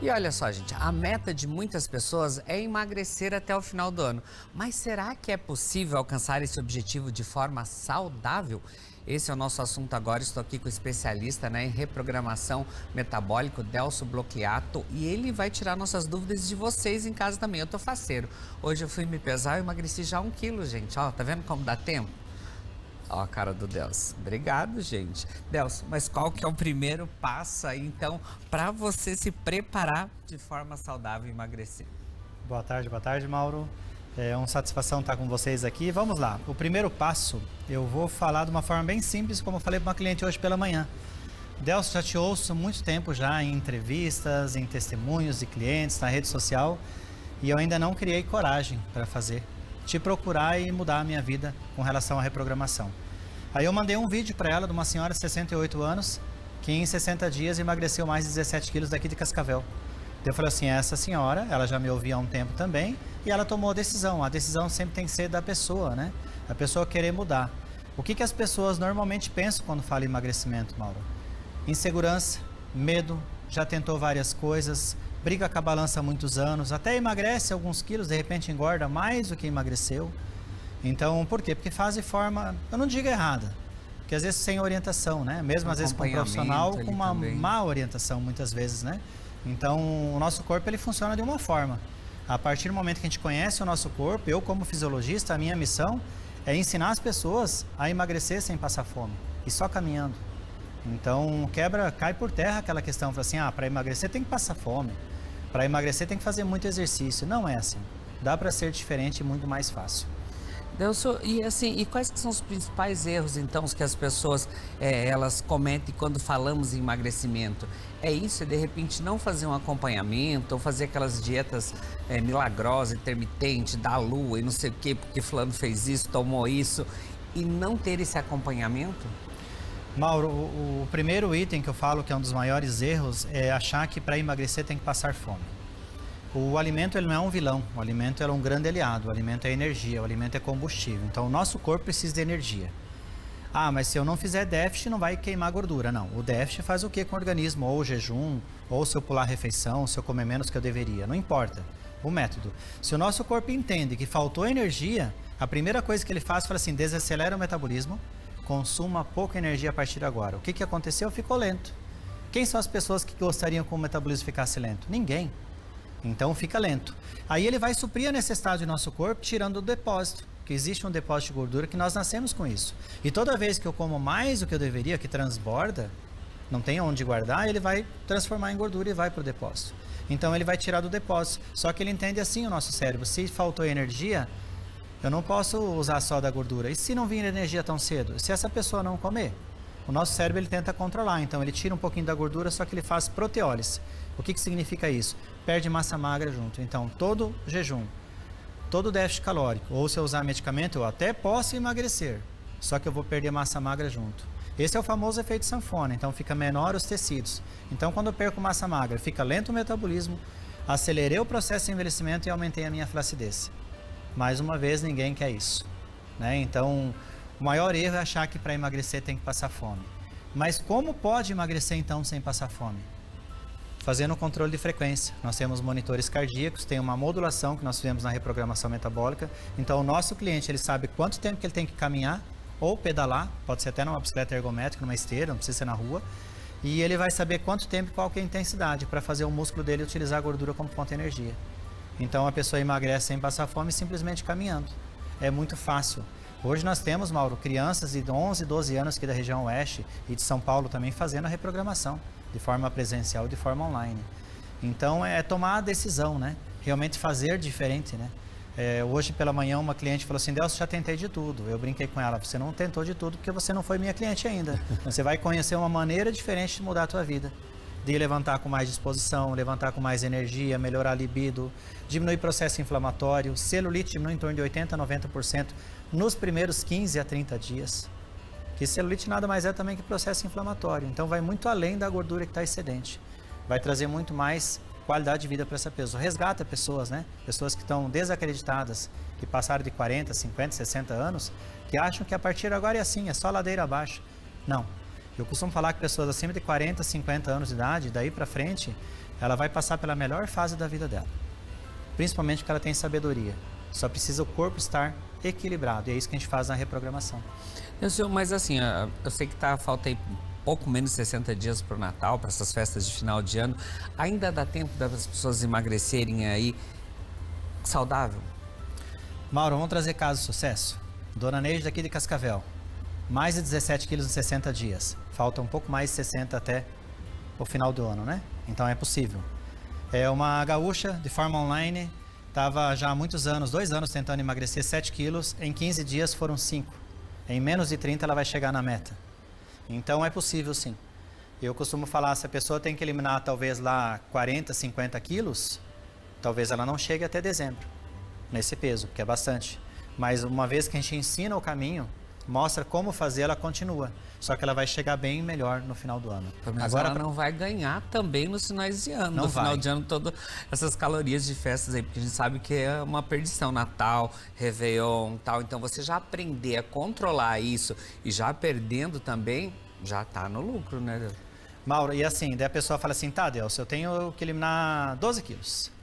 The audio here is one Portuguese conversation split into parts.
E olha só, gente, a meta de muitas pessoas é emagrecer até o final do ano. Mas será que é possível alcançar esse objetivo de forma saudável? Esse é o nosso assunto agora. Estou aqui com o especialista, em reprogramação metabólica, o Delcio Blocchiato, e ele vai tirar nossas dúvidas de vocês em casa também. Eu tô faceiro. Hoje eu fui me pesar e emagreci já 1 quilo, gente. Ó, tá vendo como dá tempo? Ó a cara do Delcio. Obrigado, gente. Delcio, mas qual que é o primeiro passo aí, então, para você se preparar de forma saudável e emagrecer? Boa tarde, Mauro. É uma satisfação estar com vocês aqui. Vamos lá. O primeiro passo, eu vou falar de uma forma bem simples, como eu falei para uma cliente hoje pela manhã. Delcio, já te ouço há muito tempo já em entrevistas, em testemunhos de clientes, na rede social, e eu ainda não criei coragem para te procurar e mudar a minha vida com relação à reprogramação. Aí eu mandei um vídeo para ela de uma senhora de 68 anos que em 60 dias emagreceu mais de 17 quilos daqui de Cascavel. Eu falei assim, essa senhora, ela já me ouvia há um tempo também e ela tomou a decisão. A decisão sempre tem que ser da pessoa, né? A pessoa querer mudar. O que as pessoas normalmente pensam quando falam em emagrecimento, Mauro? Insegurança, medo, já tentou várias coisas, briga com a balança há muitos anos, até emagrece alguns quilos, de repente engorda mais do que emagreceu. Então, por quê? Porque faz de forma, eu não digo errada, porque às vezes sem orientação, né? Mesmo às vezes com um profissional com uma má orientação, muitas vezes, né? Então, o nosso corpo, ele funciona de uma forma. A partir do momento que a gente conhece o nosso corpo, eu como fisiologista, a minha missão é ensinar as pessoas a emagrecer sem passar fome, e só caminhando. Então, cai por terra aquela questão, fala assim, para emagrecer tem que passar fome, para emagrecer tem que fazer muito exercício. Não é assim. Dá para ser diferente e muito mais fácil. Delcio, e quais que são os principais erros, então, que as pessoas, elas cometem quando falamos em emagrecimento? É isso, é de repente não fazer um acompanhamento, ou fazer aquelas dietas milagrosas, intermitentes, da lua e não sei o quê, porque fulano fez isso, tomou isso, e não ter esse acompanhamento? Mauro, o primeiro item que eu falo que é um dos maiores erros é achar que para emagrecer tem que passar fome. O alimento, ele não é um vilão, o alimento é um grande aliado, o alimento é energia, o alimento é combustível. Então o nosso corpo precisa de energia. Mas se eu não fizer déficit não vai queimar gordura. Não, o déficit faz o que com o organismo? Ou o jejum, ou se eu pular a refeição, se eu comer menos que eu deveria, não importa o método. Se o nosso corpo entende que faltou energia, a primeira coisa que ele faz, fala assim, desacelera o metabolismo, consuma pouca energia a partir de agora. O que aconteceu? Ficou lento. Quem são as pessoas que gostariam que o metabolismo ficasse lento? Ninguém. Então fica lento. Aí ele vai suprir a necessidade do nosso corpo tirando o depósito, que existe um depósito de gordura que nós nascemos com isso. E toda vez que eu como mais do que eu deveria, que transborda, não tem onde guardar, ele vai transformar em gordura e vai para o depósito. Então ele vai tirar do depósito. Só que ele entende assim o nosso cérebro. Se faltou energia, eu não posso usar só da gordura. E se não vir energia tão cedo? Se essa pessoa não comer? O nosso cérebro ele tenta controlar, então ele tira um pouquinho da gordura, só que ele faz proteólise. O que significa isso? Perde massa magra junto. Então, todo jejum, todo déficit calórico, ou se eu usar medicamento, eu até posso emagrecer, só que eu vou perder massa magra junto. Esse é o famoso efeito sanfona, então fica menor os tecidos. Então, quando eu perco massa magra, fica lento o metabolismo, acelerei o processo de envelhecimento e aumentei a minha flacidez. Mais uma vez, ninguém quer isso, né? Então, o maior erro é achar que para emagrecer tem que passar fome. Mas como pode emagrecer então sem passar fome? Fazendo o controle de frequência. Nós temos monitores cardíacos, tem uma modulação que nós fizemos na reprogramação metabólica. Então o nosso cliente, ele sabe quanto tempo que ele tem que caminhar ou pedalar, pode ser até numa bicicleta ergométrica, numa esteira, não precisa ser na rua. E ele vai saber quanto tempo e qual que é a intensidade para fazer o músculo dele utilizar a gordura como fonte de energia. Então a pessoa emagrece sem passar fome simplesmente caminhando. É muito fácil. Hoje nós temos, Mauro, crianças de 11, 12 anos aqui da região oeste e de São Paulo também fazendo a reprogramação de forma presencial e de forma online. Então é tomar a decisão, né? Realmente fazer diferente, né? Hoje pela manhã uma cliente falou assim, Delcio, já tentei de tudo. Eu brinquei com ela, você não tentou de tudo porque você não foi minha cliente ainda. Você vai conhecer uma maneira diferente de mudar a tua vida. De levantar com mais disposição, levantar com mais energia, melhorar a libido, diminuir processo inflamatório, celulite diminui em torno de 80% a 90% nos primeiros 15 a 30 dias. Que celulite nada mais é também que processo inflamatório. Então vai muito além da gordura que está excedente. Vai trazer muito mais qualidade de vida para essa pessoa. Resgata pessoas, né? Pessoas que estão desacreditadas, que passaram de 40, 50, 60 anos, que acham que a partir de agora é assim, é só ladeira abaixo. Não. Eu costumo falar que pessoas acima de 40, 50 anos de idade, daí para frente, ela vai passar pela melhor fase da vida dela. Principalmente porque ela tem sabedoria. Só precisa o corpo estar equilibrado. E é isso que a gente faz na reprogramação. Mas assim, eu sei que falta aí pouco menos de 60 dias para o Natal, para essas festas de final de ano. Ainda dá tempo das pessoas emagrecerem aí saudável? Mauro, vamos trazer caso de sucesso. Dona Neide daqui de Cascavel. Mais de 17 quilos em 60 dias. Falta um pouco mais de 60 até o final do ano, né? Então é possível. É uma gaúcha de forma online, estava já há muitos anos, 2 anos tentando emagrecer 7 quilos, em 15 dias foram 5. Em menos de 30 ela vai chegar na meta. Então é possível sim. Eu costumo falar, se a pessoa tem que eliminar talvez lá 40, 50 quilos, talvez ela não chegue até dezembro, nesse peso, que é bastante. Mas uma vez que a gente ensina o caminho, mostra como fazer, ela continua. Só que ela vai chegar bem melhor no final do ano. Mas agora ela não vai ganhar também nos finais de ano. No final de ano, todas essas calorias de festas aí, porque a gente sabe que é uma perdição. Natal, Réveillon, tal. Então, você já aprender a controlar isso e já perdendo também, já tá no lucro, né? Mauro, e assim, daí a pessoa fala assim, tá, Delcio, eu tenho que eliminar 12 quilos.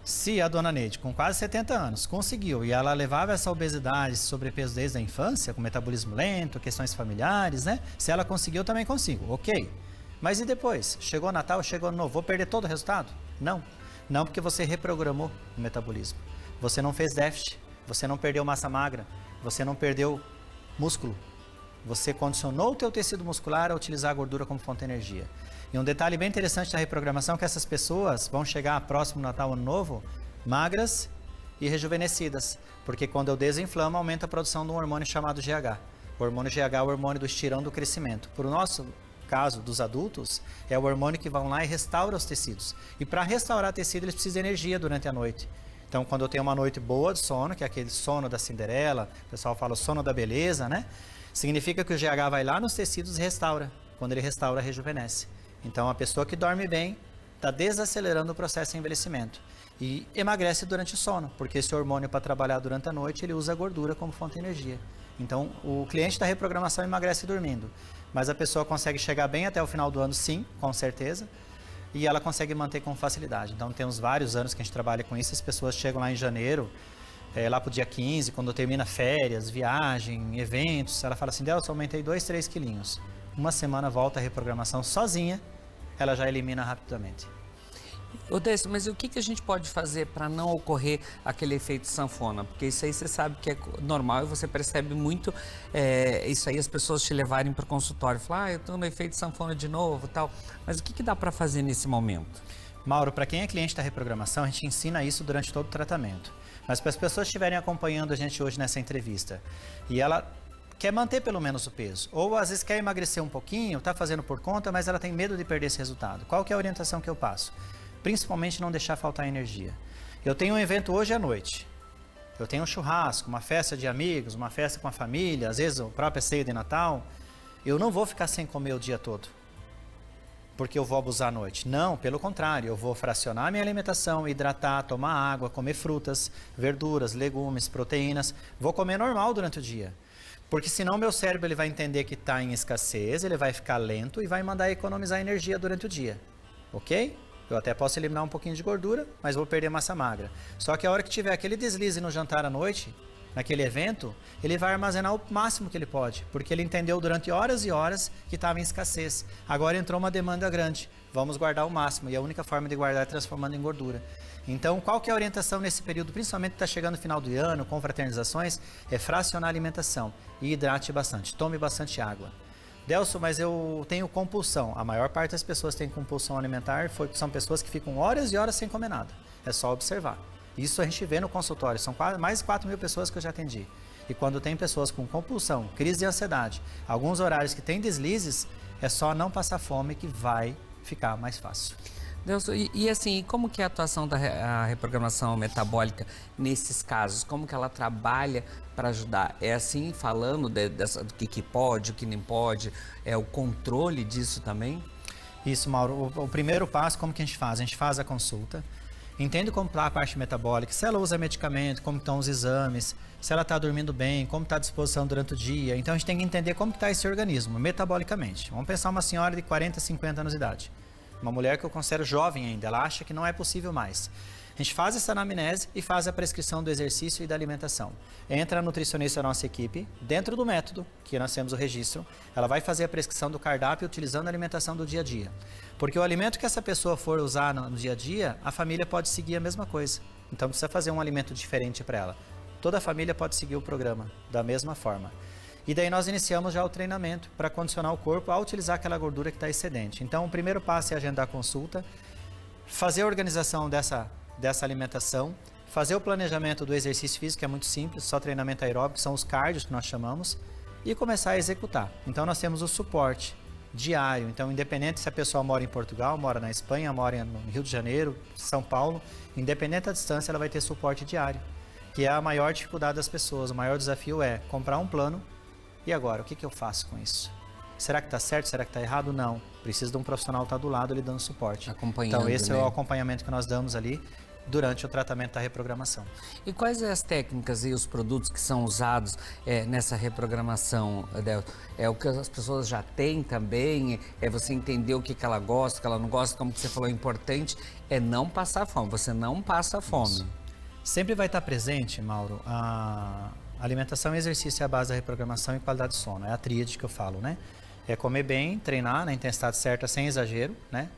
Se a dona Neide, com quase 70 anos, conseguiu e ela levava essa obesidade, esse sobrepeso desde a infância, com metabolismo lento, questões familiares, né? Se ela conseguiu, eu também consigo, ok. Mas e depois? Chegou o Natal, chegou o Ano Novo, vou perder todo o resultado? Não. Não, porque você reprogramou o metabolismo. Você não fez déficit, você não perdeu massa magra, você não perdeu músculo. Você condicionou o teu tecido muscular a utilizar a gordura como fonte de energia. E um detalhe bem interessante da reprogramação é que essas pessoas vão chegar próximo do Natal, Ano Novo, magras e rejuvenescidas. Porque quando eu desinflamo, aumenta a produção de um hormônio chamado GH. O hormônio GH é o hormônio do estirão do crescimento. Por nosso caso, dos adultos, é o hormônio que vai lá e restaura os tecidos. E para restaurar tecido, eles precisam de energia durante a noite. Então, quando eu tenho uma noite boa de sono, que é aquele sono da Cinderela, o pessoal fala o sono da beleza, né? Significa que o GH vai lá nos tecidos e restaura. Quando ele restaura, rejuvenesce. Então, a pessoa que dorme bem está desacelerando o processo de envelhecimento. E emagrece durante o sono, porque esse hormônio, para trabalhar durante a noite, ele usa a gordura como fonte de energia. Então, o cliente da reprogramação emagrece dormindo. Mas a pessoa consegue chegar bem até o final do ano, sim, com certeza. E ela consegue manter com facilidade. Então, temos vários anos que a gente trabalha com isso. As pessoas chegam lá em janeiro, lá para o dia 15, quando termina férias, viagem, eventos. Ela fala assim, Delcio, aumentei 2, 3 quilinhos. Uma semana volta a reprogramação sozinha, ela já elimina rapidamente. Décio, mas o que a gente pode fazer para não ocorrer aquele efeito sanfona? Porque isso aí você sabe que é normal e você percebe muito isso aí, as pessoas te levarem para o consultório. Falar, eu estou no efeito sanfona de novo, tal. Mas o que dá para fazer nesse momento? Mauro, para quem é cliente da reprogramação, a gente ensina isso durante todo o tratamento. Mas para as pessoas que estiverem acompanhando a gente hoje nessa entrevista e ela quer manter pelo menos o peso, ou às vezes quer emagrecer um pouquinho, está fazendo por conta, mas ela tem medo de perder esse resultado. Qual que é a orientação que eu passo? Principalmente não deixar faltar energia. Eu tenho um evento hoje à noite, eu tenho um churrasco, uma festa de amigos, uma festa com a família, às vezes a própria ceia de Natal, eu não vou ficar sem comer o dia todo, porque eu vou abusar à noite. Não, pelo contrário, eu vou fracionar minha alimentação, hidratar, tomar água, comer frutas, verduras, legumes, proteínas, vou comer normal durante o dia. Porque senão meu cérebro ele vai entender que está em escassez, ele vai ficar lento e vai mandar economizar energia durante o dia, ok? Eu até posso eliminar um pouquinho de gordura, mas vou perder massa magra. Só que a hora que tiver aquele deslize no jantar à noite, naquele evento, ele vai armazenar o máximo que ele pode, porque ele entendeu durante horas e horas que estava em escassez. Agora entrou uma demanda grande, vamos guardar o máximo, e a única forma de guardar é transformando em gordura. Então, qual que é a orientação nesse período, principalmente que está chegando no final do ano, com fraternizações, é fracionar a alimentação e hidrate bastante, tome bastante água. Delcio, mas eu tenho compulsão. A maior parte das pessoas que tem compulsão alimentar são pessoas que ficam horas e horas sem comer nada. É só observar. Isso a gente vê no consultório, são mais de 4 mil pessoas que eu já atendi. E quando tem pessoas com compulsão, crise de ansiedade, alguns horários que tem deslizes, é só não passar fome que vai ficar mais fácil. Delcio, e assim, como que é a atuação da reprogramação metabólica nesses casos? Como que ela trabalha para ajudar? É assim, falando do que pode, o que não pode, é o controle disso também? Isso, Mauro. O primeiro passo, como que a gente faz? A gente faz a consulta Entende como está a parte metabólica, se ela usa medicamento, como estão os exames, se ela está dormindo bem, como está a disposição durante o dia. Então a gente tem que entender como está esse organismo, metabolicamente. Vamos pensar uma senhora de 40, 50 anos de idade. Uma mulher que eu considero jovem ainda, ela acha que não é possível mais. A gente faz essa anamnese e faz a prescrição do exercício e da alimentação. Entra a nutricionista da nossa equipe, dentro do método, que nós temos o registro, ela vai fazer a prescrição do cardápio utilizando a alimentação do dia a dia. Porque o alimento que essa pessoa for usar no dia a dia, a família pode seguir a mesma coisa. Então precisa fazer um alimento diferente para ela. Toda a família pode seguir o programa da mesma forma. E daí nós iniciamos já o treinamento para condicionar o corpo a utilizar aquela gordura que está excedente. Então o primeiro passo é agendar a consulta, fazer a organização dessa alimentação, fazer o planejamento do exercício físico, que é muito simples, só treinamento aeróbico, são os cardios que nós chamamos, e começar a executar. Então nós temos o suporte diário, então independente se a pessoa mora em Portugal, mora na Espanha, mora no Rio de Janeiro, São Paulo, independente da distância, ela vai ter suporte diário, que é a maior dificuldade das pessoas. O maior desafio é comprar um plano, e agora, o que eu faço com isso? Será que está certo? Será que está errado? Não. Precisa de um profissional estar do lado lhe dando suporte. Acompanhando, então esse né? é o acompanhamento que nós damos ali durante o tratamento da reprogramação. E quais as técnicas e os produtos que são usados nessa reprogramação, Adelson? É o que as pessoas já têm também? É você entender o que ela gosta, o que ela não gosta? Como você falou, o importante é não passar fome. Você não passa fome. Isso. Sempre vai estar presente, Mauro, a alimentação e exercício é a base da reprogramação e qualidade de sono. É a tríade que eu falo, né? É comer bem, treinar na intensidade certa, sem exagero, né?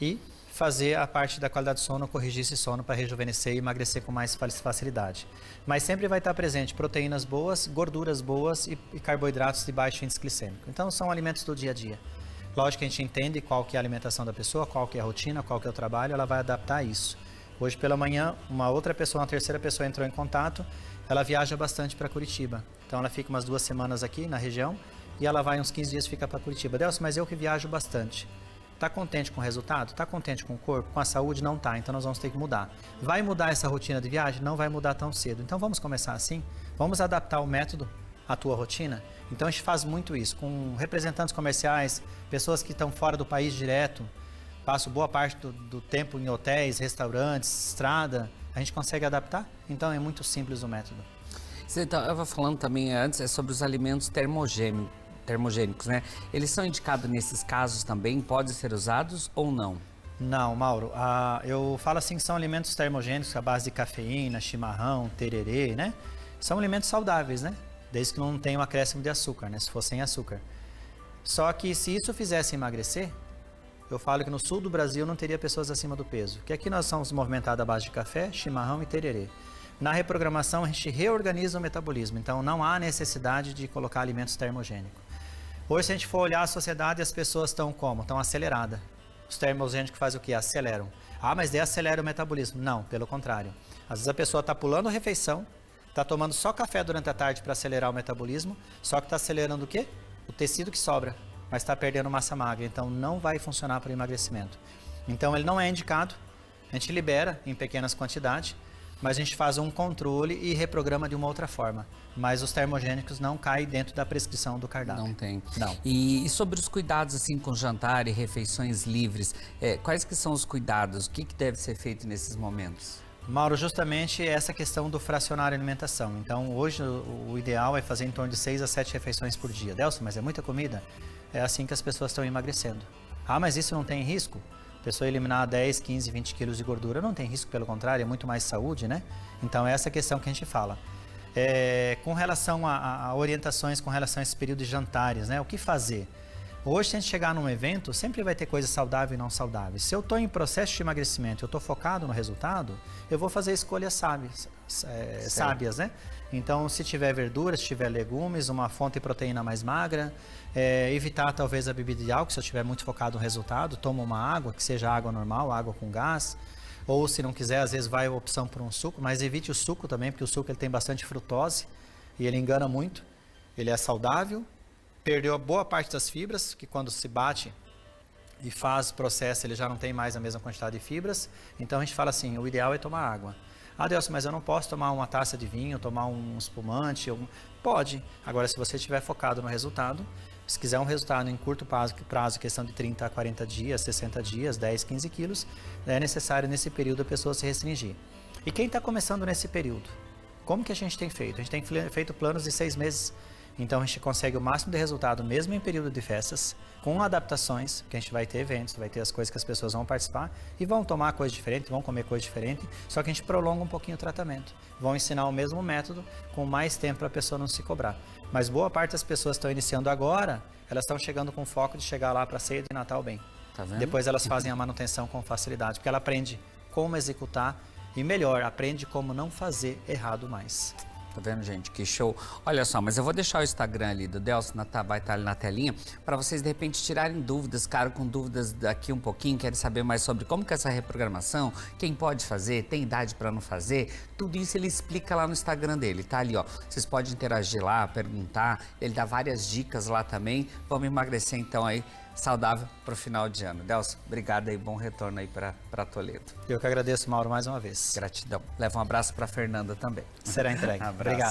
E fazer a parte da qualidade de sono, corrigir esse sono para rejuvenescer e emagrecer com mais facilidade. Mas sempre vai estar presente proteínas boas, gorduras boas e carboidratos de baixo índice glicêmico. Então são alimentos do dia a dia. Lógico que a gente entende qual que é a alimentação da pessoa, qual que é a rotina, qual que é o trabalho, ela vai adaptar a isso. Hoje pela manhã, uma outra pessoa, uma terceira pessoa entrou em contato, ela viaja bastante para Curitiba. Então ela fica umas 2 semanas aqui na região e ela vai uns 15 dias e fica para Curitiba. Adelson, mas eu que viajo bastante. Está contente com o resultado? Está contente com o corpo? Com a saúde? Não está. Então nós vamos ter que mudar. Vai mudar essa rotina de viagem? Não vai mudar tão cedo. Então vamos começar assim? Vamos adaptar o método à tua rotina? Então a gente faz muito isso com representantes comerciais, pessoas que estão fora do país direto, passam boa parte do tempo em hotéis, restaurantes, estrada. A gente consegue adaptar? Então é muito simples o método. Você estava falando também antes sobre os alimentos termogênicos, né? Eles são indicados nesses casos também? Podem ser usados ou não? Não, Mauro. Eu falo assim que são alimentos termogênicos à base de cafeína, chimarrão, tererê, né? São alimentos saudáveis, né? Desde que não tenham acréscimo de açúcar, né? Se for sem açúcar. Só que se isso fizesse emagrecer, eu falo que no sul do Brasil não teria pessoas acima do peso. Que aqui nós somos movimentados à base de café, chimarrão e tererê. Na reprogramação a gente reorganiza o metabolismo, então não há necessidade de colocar alimentos termogênicos. Hoje, se a gente for olhar a sociedade, as pessoas estão como? Estão aceleradas. Os termogênicos fazem o quê? Aceleram. Ah, mas daí acelera o metabolismo. Não, pelo contrário. Às vezes a pessoa está pulando a refeição, está tomando só café durante a tarde para acelerar o metabolismo, só que está acelerando o quê? O tecido que sobra, mas está perdendo massa magra, então não vai funcionar para o emagrecimento. Então ele não é indicado, a gente libera em pequenas quantidades, mas a gente faz um controle e reprograma de uma outra forma. Mas os termogênicos não caem dentro da prescrição do cardápio. Não tem. Não. E sobre os cuidados assim com jantar e refeições livres, quais que são os cuidados? O que deve ser feito nesses momentos? Mauro, justamente essa questão do fracionar a alimentação. Então, hoje o ideal é fazer em torno de 6 a 7 refeições por dia. Delson, mas é muita comida? É assim que as pessoas estão emagrecendo. Ah, mas isso não tem risco? A pessoa eliminar 10, 15, 20 quilos de gordura não tem risco, pelo contrário, é muito mais saúde, né? Então, é essa questão que a gente fala. Com relação a orientações com relação a esse período de jantares, né? O que fazer? Hoje, se a gente chegar num evento, sempre vai ter coisa saudável e não saudável. Se eu estou em processo de emagrecimento, eu estou focado no resultado, eu vou fazer escolhas sábias, né? Então, se tiver verduras, se tiver legumes, uma fonte de proteína mais magra, evitar talvez a bebida de álcool, se eu estiver muito focado no resultado, toma uma água, que seja água normal, água com gás, ou se não quiser, às vezes vai a opção por um suco, mas evite o suco também, porque o suco ele tem bastante frutose e ele engana muito, ele é saudável, perdeu a boa parte das fibras, que quando se bate e faz processo, ele já não tem mais a mesma quantidade de fibras. Então a gente fala assim, o ideal é tomar água. Ah, Delson, mas eu não posso tomar uma taça de vinho, tomar um espumante? Pode. Agora, se você estiver focado no resultado, Se quiser um resultado em curto prazo, questão de 30 a 40 dias, 60 dias, 10, 15 quilos, é necessário nesse período a pessoa se restringir. E quem está começando nesse período? Como que a gente tem feito? A gente tem feito planos de 6 meses. Então a gente consegue o máximo de resultado mesmo em período de festas, com adaptações, que a gente vai ter eventos, vai ter as coisas que as pessoas vão participar e vão tomar coisa diferente, vão comer coisa diferente, só que a gente prolonga um pouquinho o tratamento. Vão ensinar o mesmo método com mais tempo para a pessoa não se cobrar. Mas boa parte das pessoas que estão iniciando agora, elas estão chegando com foco de chegar lá para a ceia de Natal bem. Tá vendo? Depois elas fazem a manutenção com facilidade, porque ela aprende como executar e melhor, aprende como não fazer errado mais. Tá vendo, gente? Que show. Olha só, mas eu vou deixar o Instagram ali do Delcio, vai estar ali na telinha, para vocês de repente tirarem dúvidas, cara, com dúvidas daqui um pouquinho, querem saber mais sobre como que é essa reprogramação, quem pode fazer, tem idade para não fazer, tudo isso ele explica lá no Instagram dele, tá ali, ó. Vocês podem interagir lá, perguntar, ele dá várias dicas lá também. Vamos emagrecer então aí, saudável para o final de ano. Delcio, obrigado aí, bom retorno aí para Toledo. Eu que agradeço, Mauro, mais uma vez. Gratidão. Leva um abraço para Fernanda também. Será entregue. Abraço. Obrigado.